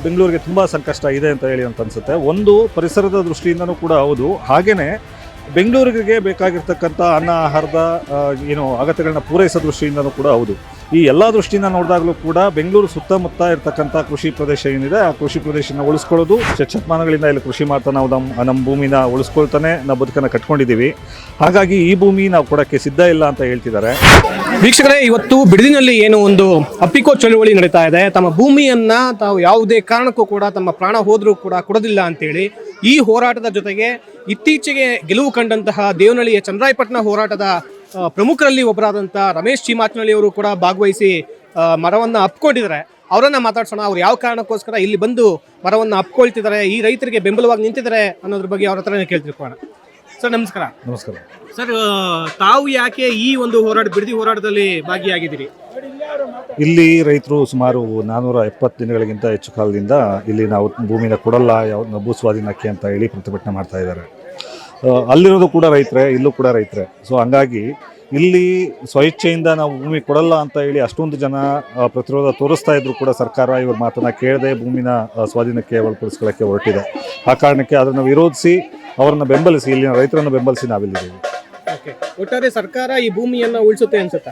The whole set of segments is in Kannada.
ಬೆಂಗಳೂರಿಗೆ ತುಂಬ ಸಂಕಷ್ಟ ಇದೆ ಅಂತ ಹೇಳಿ ಅಂತ ಅನಿಸುತ್ತೆ. ಒಂದು ಪರಿಸರದ ದೃಷ್ಟಿಯಿಂದನೂ ಕೂಡ ಹೌದು. ಹಾಗೆಯೇ ಬೆಂಗಳೂರಿಗೆ ಬೇಕಾಗಿರ್ತಕ್ಕಂಥ ಅನ್ನ ಆಹಾರದ ಅಗತ್ಯಗಳನ್ನ ಪೂರೈಸೋ ದೃಷ್ಟಿಯಿಂದನೂ ಕೂಡ ಹೌದು. ಈ ಎಲ್ಲ ದೃಷ್ಟಿಯಿಂದ ನೋಡಿದಾಗಲೂ ಕೂಡ ಬೆಂಗಳೂರು ಸುತ್ತಮುತ್ತ ಇರತಕ್ಕಂಥ ಕೃಷಿ ಪ್ರದೇಶ ಏನಿದೆ, ಆ ಕೃಷಿ ಪ್ರದೇಶನ ಉಳಿಸ್ಕೊಳ್ಳೋದು, ಶತಮಾನಗಳಿಂದ ಇಲ್ಲಿ ಕೃಷಿ ಮಾಡ್ತಾ ನಾವು ನಮ್ಮ ಭೂಮಿನ ಉಳಿಸ್ಕೊಳ್ತಾನೆ ನಾವು ಬದುಕನ್ನು ಕಟ್ಕೊಂಡಿದ್ದೀವಿ. ಹಾಗಾಗಿ ಈ ಭೂಮಿ ನಾವು ಕೊಡೋಕ್ಕೆ ಸಿದ್ಧ ಇಲ್ಲ ಅಂತ ಹೇಳ್ತಿದ್ದಾರೆ. ವೀಕ್ಷಕರೇ, ಇವತ್ತು ಬಿಡದಿನಲ್ಲಿ ಏನು ಒಂದು ಅಪ್ಪಿಕೋ ಚಳುವಳಿ ನಡೀತಾ ಇದೆ. ತಮ್ಮ ಭೂಮಿಯನ್ನ ತಾವು ಯಾವುದೇ ಕಾರಣಕ್ಕೂ ಕೂಡ ತಮ್ಮ ಪ್ರಾಣ ಹೋದ್ರೂ ಕೂಡ ಕೊಡೋದಿಲ್ಲ ಅಂತೇಳಿ ಈ ಹೋರಾಟದ ಜೊತೆಗೆ ಇತ್ತೀಚೆಗೆ ಗೆಲುವು ಕಂಡಂತಹ ದೇವನಹಳ್ಳಿಯ ಚಂದ್ರಾಯಪಟ್ಟಣ ಹೋರಾಟದ ಪ್ರಮುಖರಲ್ಲಿ ಒಬ್ಬರಾದಂಥ ರಮೇಶ್ ಚಿಮಾಚನಹಳ್ಳಿ ಅವರು ಕೂಡ ಭಾಗವಹಿಸಿ ಮರವನ್ನು ಅಪ್ಕೊಂಡಿದ್ದಾರೆ. ಅವರನ್ನ ಮಾತಾಡ್ಸೋಣ. ಅವ್ರು ಯಾವ ಕಾರಣಕ್ಕೋಸ್ಕರ ಇಲ್ಲಿ ಬಂದು ಮರವನ್ನು ಅಪ್ಕೊಳ್ತಿದ್ದಾರೆ, ಈ ರೈತರಿಗೆ ಬೆಂಬಲವಾಗಿ ನಿಂತಿದ್ದಾರೆ ಅನ್ನೋದ್ರ ಬಗ್ಗೆ ಅವ್ರ ಹತ್ರನೇ ಕೇಳ್ತಿರ್ಕೋಣ. ಸರ್ ನಮಸ್ಕಾರ. ನಮಸ್ಕಾರ ಸರ್, ತಾವು ಯಾಕೆ ಈ ಒಂದು ಬಿಡದಿ ಹೋರಾಟದಲ್ಲಿ ಭಾಗಿಯಾಗಿದ್ದೀರಿ? ಇಲ್ಲಿ ರೈತರು ಸುಮಾರು 470 ದಿನಗಳಿಗಿಂತ ಹೆಚ್ಚು ಕಾಲದಿಂದ ಇಲ್ಲಿ ನಾವು ಭೂಮಿನ ಕೊಡಲ್ಲ, ಭೂ ಸ್ವಾಧೀನಕ್ಕೆ ಅಂತ ಹೇಳಿ ಪ್ರತಿಭಟನೆ ಮಾಡ್ತಾ ಇದ್ದಾರೆ. ಅಲ್ಲಿರೋದು ಕೂಡ ರೈತರೇ, ಇಲ್ಲೂ ಕೂಡ ರೈತರೇ. ಸೊ ಹಂಗಾಗಿ ಇಲ್ಲಿ ಸ್ವಇಚ್ಛೆಯಿಂದ ನಾವು ಭೂಮಿ ಕೊಡಲ್ಲ ಅಂತ ಹೇಳಿ ಅಷ್ಟೊಂದು ಜನ ಪ್ರತಿರೋಧ ತೋರಿಸ್ತಾ ಇದ್ರು ಕೂಡ ಸರ್ಕಾರ ಇವ್ರ ಮಾತನ್ನ ಕೇಳದೆ ಭೂಮಿನ ಸ್ವಾಧೀನಕ್ಕೆ ಒಳಪಡಿಸ್ಕೊಳ್ಳೋಕ್ಕೆ ಹೊರಟಿದೆ. ಆ ಕಾರಣಕ್ಕೆ ಅದನ್ನು ವಿರೋಧಿಸಿ ಅವರನ್ನು ಬೆಂಬಲಿಸಿ, ಇಲ್ಲಿನ ರೈತರನ್ನು ಬೆಂಬಲಿಸಿ ನಾವಿಲ್ಲಿದ್ದೀವಿ. ಒಟ್ಟಾರೆ ಸರ್ಕಾರ ಈ ಭೂಮಿಯನ್ನು ಉಳಿಸುತ್ತೆ ಅನ್ಸುತ್ತೆ?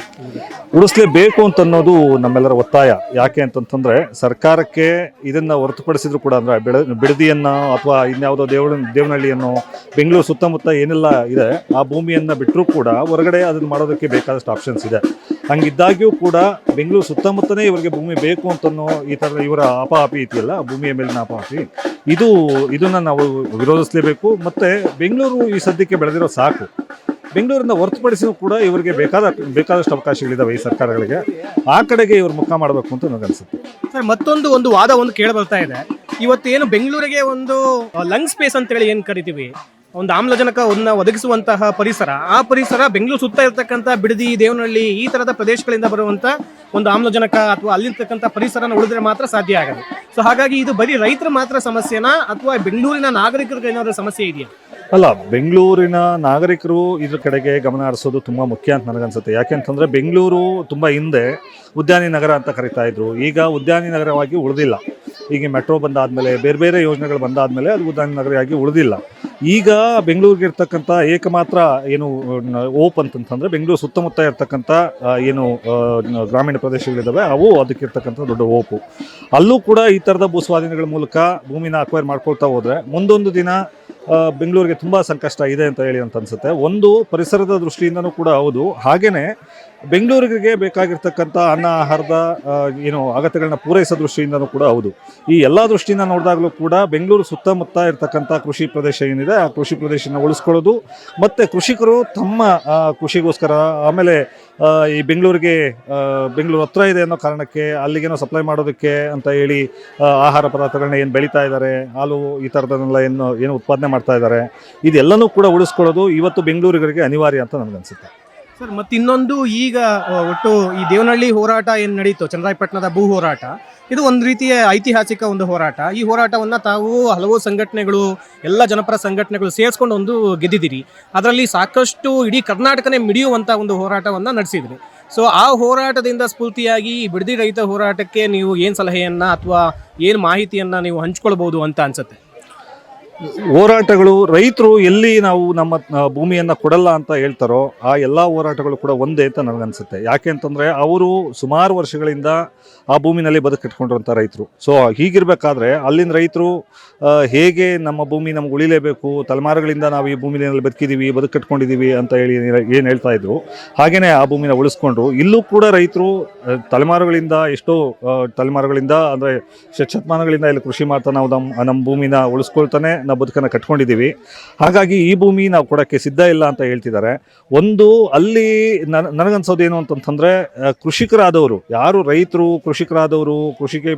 ಉಳಿಸಲೇಬೇಕು ಅಂತ ಅನ್ನೋದು ನಮ್ಮೆಲ್ಲರ ಒತ್ತಾಯ. ಯಾಕೆ ಅಂತಂತಂದ್ರೆ ಸರ್ಕಾರಕ್ಕೆ ಇದನ್ನ ಹೊರತುಪಡಿಸಿದ್ರು ಕೂಡ, ಅಂದ್ರೆ ಬಿಡದಿಯನ್ನ ಅಥವಾ ಇನ್ಯಾವುದೋ ದೇವನಹಳ್ಳಿಯನ್ನು, ಬೆಂಗಳೂರು ಸುತ್ತಮುತ್ತ ಏನೆಲ್ಲ ಇದೆ ಆ ಭೂಮಿಯನ್ನ ಬಿಟ್ಟರೂ ಕೂಡ ಹೊರಗಡೆ ಅದನ್ನ ಮಾಡೋದಕ್ಕೆ ಬೇಕಾದಷ್ಟು ಆಪ್ಷನ್ಸ್ ಇದೆ. ಹಂಗಿದ್ದಾಗ್ಯೂ ಕೂಡ ಬೆಂಗಳೂರು ಸುತ್ತಮುತ್ತನೇ ಇವರಿಗೆ ಭೂಮಿ ಬೇಕು ಅಂತನೋ ಈ ಥರ ಇವರ ಅಪಹಾಪಿ ಇದೆಯಲ್ಲ, ಭೂಮಿಯ ಮೇಲಿನ ಅಪಹಾಪಿ, ಇದನ್ನ ನಾವು ವಿರೋಧಿಸಲೇಬೇಕು. ಮತ್ತೆ ಬೆಂಗಳೂರು ಈ ಸದ್ಯಕ್ಕೆ ಬೆಳೆದಿರೋ ಸಾಕು. ಬೆಂಗಳೂರಿಂದ ಹೊರತುಪಡಿಸಿನೂ ಕೂಡ ಇವರಿಗೆ ಬೇಕಾದಷ್ಟು ಅವಕಾಶಗಳಿದ್ದಾವೆ ಈ ಸರ್ಕಾರಗಳಿಗೆ. ಆ ಕಡೆಗೆ ಇವರು ಮುಖ ಮಾಡಬೇಕು ಅಂತ ನನಗನ್ಸುತ್ತೆ. ಸರ್, ಮತ್ತೊಂದು ವಾದ ಕೇಳಿ ಬರ್ತಾ ಇದೆ. ಇವತ್ತೇನು ಬೆಂಗಳೂರಿಗೆ ಒಂದು ಲಂಗ್ ಸ್ಪೇಸ್ ಅಂತೇಳಿ ಏನು ಕರಿತೀವಿ, ಒಂದು ಆಮ್ಲಜನಕವನ್ನು ಒದಗಿಸುವಂತಹ ಪರಿಸರ, ಆ ಪರಿಸರ ಬೆಂಗಳೂರು ಸುತ್ತ ಇರತಕ್ಕಂಥ ಬಿಡದಿ, ದೇವನಹಳ್ಳಿ ಈ ಥರದ ಪ್ರದೇಶಗಳಿಂದ ಬರುವಂಥ ಒಂದು ಆಮ್ಲಜನಕ ಅಥವಾ ಅಲ್ಲಿರ್ತಕ್ಕಂಥ ಪರಿಸರನ ಉಳಿದ್ರೆ ಮಾತ್ರ ಸಾಧ್ಯ ಆಗೋದು. ಸೊ ಹಾಗಾಗಿ ಇದು ಬರೀ ರೈತರ ಮಾತ್ರ ಸಮಸ್ಯೆನಾ ಅಥವಾ ಬೆಂಗಳೂರಿನ ನಾಗರಿಕರಿಗೆ ಏನಾದರೂ ಸಮಸ್ಯೆ ಇದೆಯಾ? ಅಲ್ಲ, ಬೆಂಗಳೂರಿನ ನಾಗರಿಕರು ಇದ್ರ ಕಡೆಗೆ ಗಮನ ಹರಿಸೋದು ತುಂಬ ಮುಖ್ಯ ಅಂತ ನನಗನ್ಸುತ್ತೆ. ಯಾಕೆಂತಂದರೆ ಬೆಂಗಳೂರು ತುಂಬ ಹಿಂದೆ ಉದ್ಯಾನಿ ನಗರ ಅಂತ ಕರಿತಾ ಇದ್ರು. ಈಗ ಉದ್ಯಾನಿ ನಗರವಾಗಿ ಉಳಿದಿಲ್ಲ. ಈಗ ಮೆಟ್ರೋ ಬಂದಾದಮೇಲೆ, ಬೇರೆ ಬೇರೆ ಯೋಜನೆಗಳು ಬಂದಾದಮೇಲೆ ಅದು ಉದ್ಯಾನಿ ನಗರವಾಗಿ ಉಳಿದಿಲ್ಲ. ಈಗ ಬೆಂಗಳೂರಿಗೆ ಇರ್ತಕ್ಕಂಥ ಏಕಮಾತ್ರ ಓಪ್ ಅಂತಂತಂದರೆ ಬೆಂಗಳೂರು ಸುತ್ತಮುತ್ತ ಇರ್ತಕ್ಕಂಥ ಗ್ರಾಮೀಣ ಪ್ರದೇಶಗಳಿದ್ದಾವೆ, ಅವು ಅದಕ್ಕಿರ್ತಕ್ಕಂಥ ದೊಡ್ಡ ಓಪು. ಅಲ್ಲೂ ಕೂಡ ಈ ಥರದ ಭೂ ಸ್ವಾಧೀನಗಳ ಮೂಲಕ ಭೂಮಿನ ಅಕ್ವೈರ್ ಮಾಡ್ಕೊಳ್ತಾ ಹೋದರೆ ಮುಂದೊಂದು ದಿನ ಬೆಂಗಳೂರಿಗೆ ತುಂಬ ಸಂಕಷ್ಟ ಇದೆ ಅಂತ ಹೇಳಿ ಅಂತ ಅನಿಸುತ್ತೆ. ಒಂದು ಪರಿಸರದ ದೃಷ್ಟಿಯಿಂದನೂ ಕೂಡ ಹೌದು. ಹಾಗೆಯೇ ಬೆಂಗಳೂರಿಗೆ ಬೇಕಾಗಿರ್ತಕ್ಕಂಥ ಅನ್ನ ಆಹಾರದ ಅಗತ್ಯಗಳನ್ನ ಪೂರೈಸೋ ದೃಷ್ಟಿಯಿಂದನೂ ಕೂಡ ಹೌದು. ಈ ಎಲ್ಲ ದೃಷ್ಟಿಯಿಂದ ನೋಡಿದಾಗಲೂ ಕೂಡ ಬೆಂಗಳೂರು ಸುತ್ತಮುತ್ತ ಇರತಕ್ಕಂಥ ಕೃಷಿ ಪ್ರದೇಶ ಏನಿದೆ, ಆ ಕೃಷಿ ಪ್ರದೇಶನ ಉಳಿಸ್ಕೊಳ್ಳೋದು, ಮತ್ತು ಕೃಷಿಕರು ತಮ್ಮ ಕೃಷಿಗೋಸ್ಕರ, ಆಮೇಲೆ ಈ ಬೆಂಗಳೂರು ಹತ್ರ ಇದೆ ಅನ್ನೋ ಕಾರಣಕ್ಕೆ ಅಲ್ಲಿಗೇನೋ ಸಪ್ಲೈ ಮಾಡೋದಕ್ಕೆ ಅಂತ ಹೇಳಿ ಆಹಾರ ಪದಾರ್ಥಗಳನ್ನ ಏನು ಬೆಳೀತಾ ಇದ್ದಾರೆ, ಹಾಲು ಈ ಥರದನ್ನೆಲ್ಲ ಏನು ಉತ್ಪಾದನೆ ಮಾಡ್ತಾ ಇದ್ದಾರೆ, ಇದೆಲ್ಲನೂ ಕೂಡ ಉಳಿಸ್ಕೊಳ್ಳೋದು ಇವತ್ತು ಬೆಂಗಳೂರಿಗರಿಗೆ ಅನಿವಾರ್ಯ ಅಂತ ನನಗನ್ಸುತ್ತೆ. ಸರ್, ಮತ್ತು ಇನ್ನೊಂದು, ಈಗ ಒಟ್ಟು ಈ ದೇವನಹಳ್ಳಿ ಹೋರಾಟ ಏನು ನಡೀತು, ಚಂದ್ರಾಯಪಟ್ಟಣದ ಭೂ ಹೋರಾಟ, ಇದು ಒಂದು ರೀತಿಯ ಐತಿಹಾಸಿಕ ಒಂದು ಹೋರಾಟ. ಈ ಹೋರಾಟವನ್ನು ತಾವು ಹಲವು ಸಂಘಟನೆಗಳು, ಎಲ್ಲ ಜನಪರ ಸಂಘಟನೆಗಳು ಸೇರಿಸ್ಕೊಂಡು ಒಂದು ಗೆದ್ದಿದ್ದೀರಿ. ಅದರಲ್ಲಿ ಸಾಕಷ್ಟು ಇಡೀ ಕರ್ನಾಟಕನೇ ಮಿಡಿಯುವಂಥ ಒಂದು ಹೋರಾಟವನ್ನು ನಡೆಸಿದ್ರಿ. ಸೊ ಆ ಹೋರಾಟದಿಂದ ಸ್ಫೂರ್ತಿಯಾಗಿ ಬಿಡದಿ ರೈತ ಹೋರಾಟಕ್ಕೆ ನೀವು ಏನು ಸಲಹೆಯನ್ನು ಅಥವಾ ಏನು ಮಾಹಿತಿಯನ್ನು ನೀವು ಹಂಚ್ಕೊಳ್ಬೋದು ಅಂತ ಅನ್ಸುತ್ತೆ? ಹೋರಾಟಗಳು, ರೈತರು ಎಲ್ಲಿ ನಾವು ನಮ್ಮ ಭೂಮಿಯನ್ನು ಕೊಡಲ್ಲ ಅಂತ ಹೇಳ್ತಾರೋ ಆ ಎಲ್ಲ ಹೋರಾಟಗಳು ಕೂಡ ಒಂದೇ ಅಂತ ನನಗನ್ಸುತ್ತೆ. ಯಾಕೆ ಅಂತಂದರೆ ಅವರು ಸುಮಾರು ವರ್ಷಗಳಿಂದ ಆ ಭೂಮಿನಲ್ಲಿ ಬದುಕಿಟ್ಕೊಂಡಿರೋಂಥ ರೈತರು. ಸೊ ಹೀಗಿರಬೇಕಾದ್ರೆ ಅಲ್ಲಿನ ರೈತರು ಹೇಗೆ ನಮ್ಮ ಭೂಮಿ ನಮ್ಗೆ ಉಳಿಲೇಬೇಕು, ತಲೆಮಾರುಗಳಿಂದ ನಾವು ಈ ಭೂಮಿನಲ್ಲಿ ಬದುಕಿಟ್ಕೊಂಡಿದ್ದೀವಿ ಅಂತ ಹೇಳಿ ಏನು ಹೇಳ್ತಾ ಇದ್ರು, ಹಾಗೆಯೇ ಆ ಭೂಮಿನ ಉಳಿಸ್ಕೊಂಡ್ರು. ಇಲ್ಲೂ ಕೂಡ ರೈತರು ಎಷ್ಟೋ ತಲೆಮಾರುಗಳಿಂದ ಅಂದರೆ ಶತಮಾನಗಳಿಂದ ಇಲ್ಲಿ ಕೃಷಿ ಮಾಡ್ತಾ ನಾವು ನಮ್ಮ ಭೂಮಿನ ಉಳಿಸ್ಕೊಳ್ತಾನೆ ನಾವು ಬದುಕನ್ನು ಕಟ್ಕೊಂಡಿದ್ದೀವಿ. ಹಾಗಾಗಿ ಈ ಭೂಮಿ ನಾವು ಕೊಡೋಕ್ಕೆ ಸಿದ್ಧ ಇಲ್ಲ ಅಂತ ಹೇಳ್ತಿದ್ದಾರೆ. ಒಂದು ಅಲ್ಲಿ ನನಗನ್ಸೋದೇನು ಅಂತಂತಂದರೆ, ಕೃಷಿಕರಾದವರು, ಯಾರು ರೈತರು ಕೃಷಿಕರಾದವರು, ಕೃಷಿಗೆ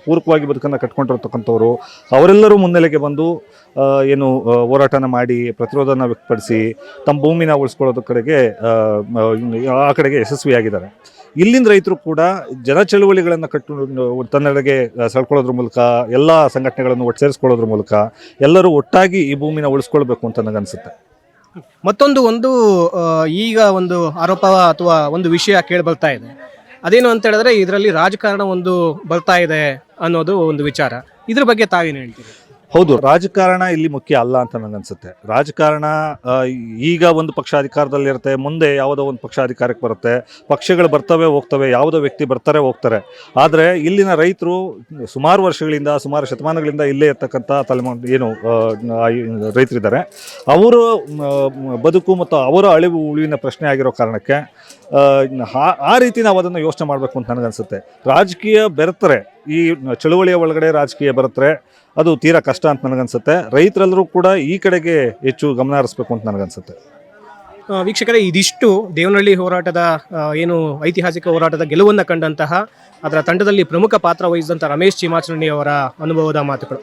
ಪೂರಕವಾಗಿ ಬದುಕನ್ನು ಕಟ್ಕೊಂಡಿರ್ತಕ್ಕಂಥವ್ರು, ಅವರೆಲ್ಲರೂ ಮುನ್ನೆಲೆಗೆ ಬಂದು ಹೋರಾಟನ ಮಾಡಿ ಪ್ರತಿರೋಧನ ವ್ಯಕ್ತಪಡಿಸಿ ತಮ್ಮ ಭೂಮಿನ ಉಳಿಸ್ಕೊಳ್ಳೋದ್ರ ಕಡೆಗೆ ಆ ಕಡೆಗೆ ಯಶಸ್ವಿಯಾಗಿದ್ದಾರೆ. ಇಲ್ಲಿಂದ ರೈತರು ಕೂಡ ಜನ ಚಳುವಳಿಗಳನ್ನು ತನ್ನೆಡೆಗೆ ಸೆಳ್ಕೊಳ್ಳೋದ್ರ ಮೂಲಕ, ಎಲ್ಲ ಸಂಘಟನೆಗಳನ್ನು ಒಟ್ಟು ಸೇರಿಸ್ಕೊಳ್ಳೋದ್ರ ಮೂಲಕ ಎಲ್ಲರೂ ಒಟ್ಟಾಗಿ ಈ ಭೂಮಿನ ಉಳಿಸ್ಕೊಳ್ಬೇಕು ಅಂತ ನನಗನ್ಸುತ್ತೆ. ಮತ್ತೊಂದು ಈಗ ಒಂದು ಆರೋಪ ಅಥವಾ ಒಂದು ವಿಷಯ ಕೇಳಿ ಬರ್ತಾ ಇದೆ. ಅದೇನು ಅಂತ ಹೇಳಿದ್ರೆ ಇದರಲ್ಲಿ ರಾಜಕಾರಣ ಒಂದು ಬರ್ತಾ ಇದೆ ಅನ್ನೋದು ಒಂದು ವಿಚಾರ. ಇದ್ರ ಬಗ್ಗೆ ತಾವೇನು ಹೇಳ್ತೀರಿ? ಹೌದು, ರಾಜಕಾರಣ ಇಲ್ಲಿ ಮುಖ್ಯ ಅಲ್ಲ ಅಂತ ನನಗನ್ಸುತ್ತೆ. ರಾಜಕಾರಣ ಈಗ ಒಂದು ಪಕ್ಷ ಅಧಿಕಾರದಲ್ಲಿರುತ್ತೆ, ಮುಂದೆ ಯಾವುದೋ ಒಂದು ಪಕ್ಷ ಅಧಿಕಾರಕ್ಕೆ ಬರುತ್ತೆ, ಪಕ್ಷಗಳು ಬರ್ತವೆ ಹೋಗ್ತವೆ, ಯಾವುದೋ ವ್ಯಕ್ತಿ ಬರ್ತಾರೆ ಹೋಗ್ತಾರೆ. ಆದರೆ ಇಲ್ಲಿನ ರೈತರು ಸುಮಾರು ವರ್ಷಗಳಿಂದ, ಸುಮಾರು ಶತಮಾನಗಳಿಂದ ಇಲ್ಲೇ ಇರ್ತಕ್ಕಂಥ ಏನು ರೈತರಿದ್ದಾರೆ, ಅವರು ಬದುಕು ಮತ್ತು ಅವರ ಅಳಿವು ಉಳಿವಿನ ಪ್ರಶ್ನೆ ಆಗಿರೋ ಕಾರಣಕ್ಕೆ ಆ ರೀತಿ ನಾವು ಅದನ್ನು ಯೋಚನೆ ಮಾಡಬೇಕು ಅಂತ ನನಗನ್ಸುತ್ತೆ. ರಾಜಕೀಯ ಬೆರೆತರೆ, ಈ ಚಳುವಳಿಯ ಒಳಗಡೆ ರಾಜಕೀಯ ಬೆರೆತರೆ ಅದು ತೀರಾ ಕಷ್ಟ ಅಂತ ನನಗನ್ಸುತ್ತೆ. ರೈತರೆಲ್ಲರೂ ಕೂಡ ಈ ಕಡೆಗೆ ಹೆಚ್ಚು ಗಮನ ಹರಿಸ್ಬೇಕು ಅಂತ ನನಗನ್ಸುತ್ತೆ. ವೀಕ್ಷಕರೇ, ಇದಿಷ್ಟು ದೇವನಹಳ್ಳಿ ಹೋರಾಟದ ಏನು ಐತಿಹಾಸಿಕ ಹೋರಾಟದ ಗೆಲುವನ್ನು ಕಂಡಂತಹ ಅದರ ತಂಡದಲ್ಲಿ ಪ್ರಮುಖ ಪಾತ್ರ ವಹಿಸಿದಂಥ ರಮೇಶ್ ಚಿಮಾಚರಣಿ ಅವರ ಅನುಭವದ ಮಾತುಗಳು.